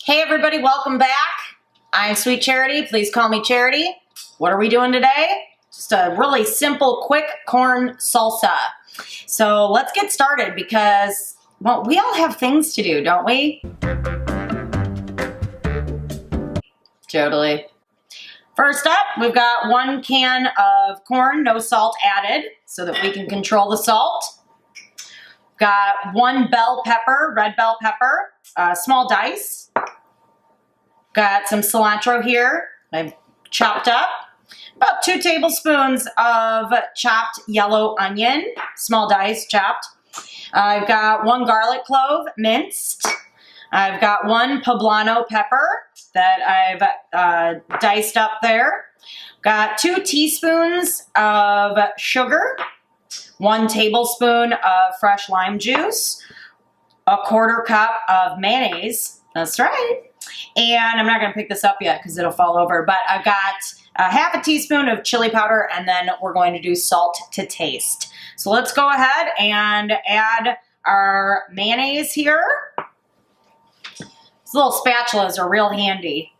Hey everybody, welcome back. I'm Sweet Charity. Please call me Charity. What are we doing today? Just a really simple, quick corn salsa. So let's get started because, well, we all have things to do, don't we? Totally. First up, we've got 1 can of corn, no salt added, so that we can control the salt. Got 1 bell pepper, red bell pepper, small dice. Got some cilantro here, I've chopped up. About 2 tablespoons of chopped yellow onion, small dice chopped. I've got 1 garlic clove, minced. I've got 1 poblano pepper that I've diced up there. Got 2 teaspoons of sugar, 1 tablespoon of fresh lime juice, 1/4 cup of mayonnaise, that's right. And I'm not gonna pick this up yet because it'll fall over, but I've got 1/2 teaspoon of chili powder, and then we're going to do salt to taste. So let's go ahead and add our mayonnaise here. These little spatulas are real handy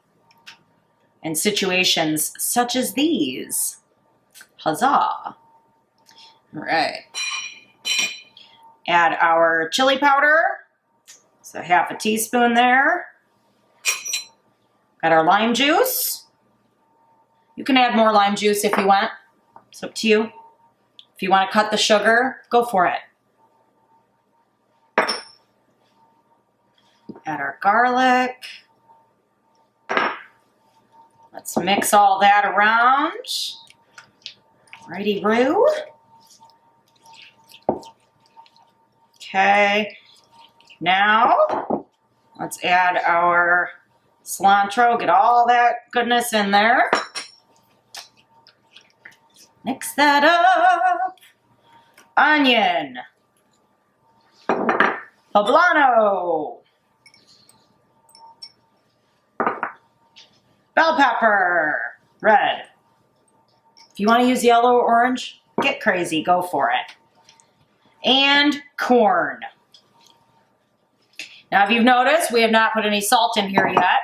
in situations such as these. Huzzah. All right. Add our chili powder. So 1/2 teaspoon there. Got our lime juice. You can add more lime juice if you want. It's up to you. If you want to cut the sugar, go for it. Add our garlic. Let's mix all that around. Righty-roo. Okay. Now, let's add our cilantro, get all that goodness in there. Mix that up. Onion. Poblano. Bell pepper. Red. If you want to use yellow or orange, get crazy, go for it. And corn. Now, if you've noticed, we have not put any salt in here yet.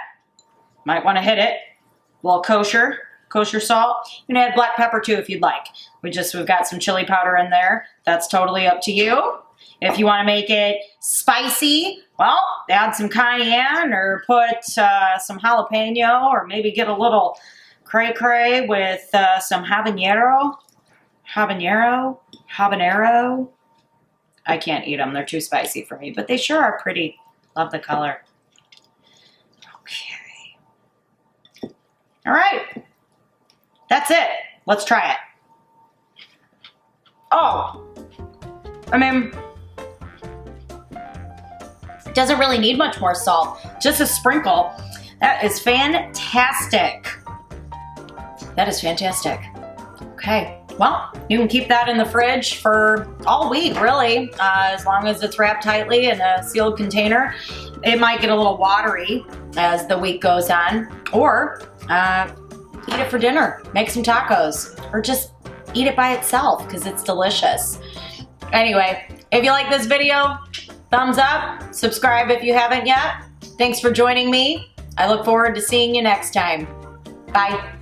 Might want to hit it. A little kosher salt. You can add black pepper too if you'd like. We've got some chili powder in there. That's totally up to you. If you want to make it spicy, well, add some cayenne or put some jalapeno, or maybe get a little cray-cray with some habanero. I can't eat them. They're too spicy for me, but they sure are pretty. Love the color. Okay. All right. That's it. Let's try it. Oh, I mean, it doesn't really need much more salt. Just a sprinkle. That is fantastic. That is fantastic. Okay. Well, you can keep that in the fridge for all week, really, as long as it's wrapped tightly in a sealed container. It might get a little watery as the week goes on, or eat it for dinner, make some tacos, or just eat it by itself because it's delicious. Anyway, if you like this video, thumbs up, subscribe if you haven't yet. Thanks for joining me. I look forward to seeing you next time. Bye.